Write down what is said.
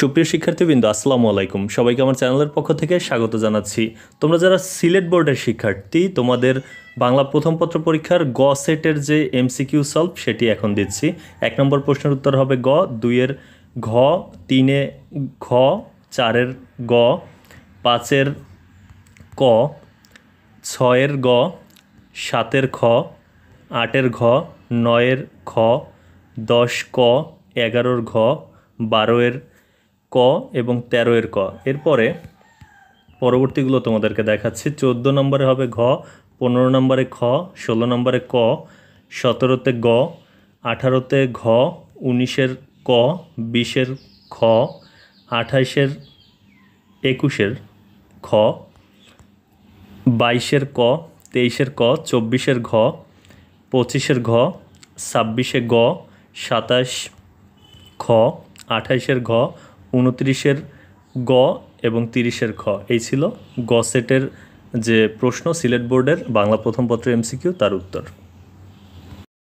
সুপ্রিয় শিক্ষার্থীবৃন্দ, আসসালামু আলাইকুম। সবাইকে আমার চ্যানেলের পক্ষ থেকে স্বাগত জানাচ্ছি। তোমরা যারা সিলেট বোর্ডের শিক্ষার্থী, তোমাদের বাংলা প্রথম পত্র পরীক্ষার গ সেটের যে এমসিকিউ সলভ সেটি এখন দিচ্ছি। 1 নম্বর প্রশ্নের উত্তর হবে গ, 2-এর ঘ, 3-এ ঘ, 4-এর গ, 5-এর ক, 6-এর গ, 7-এর খ, 8-এর ঘ, 9-এর খ, 10 ক, 11-এর ঘ, 12-এর ক এবং 13-এর ক। এরপরে পরবর্তীগুলো তোমাদেরকে দেখাচ্ছি। 14 নম্বরে হবে ঘ, 15 নম্বরে খ, 16 নম্বরে ক, 17-তে গ, 18-তে ঘ, 19-এর ক, 20-এর খ, 28-এর 21-এর খ, 22-এর ক, 23-এর ক, 24-এর ঘ, 25-এর ঘ, 26-এ গ, 27 খ, 28-এর ঘ, 29-এর গ এবং 30-এর খ। এই ছিল গ সেটের যে প্রশ্ন, সিলেট বোর্ডের বাংলা প্রথম পত্র এমসিকিউ, তার উত্তর।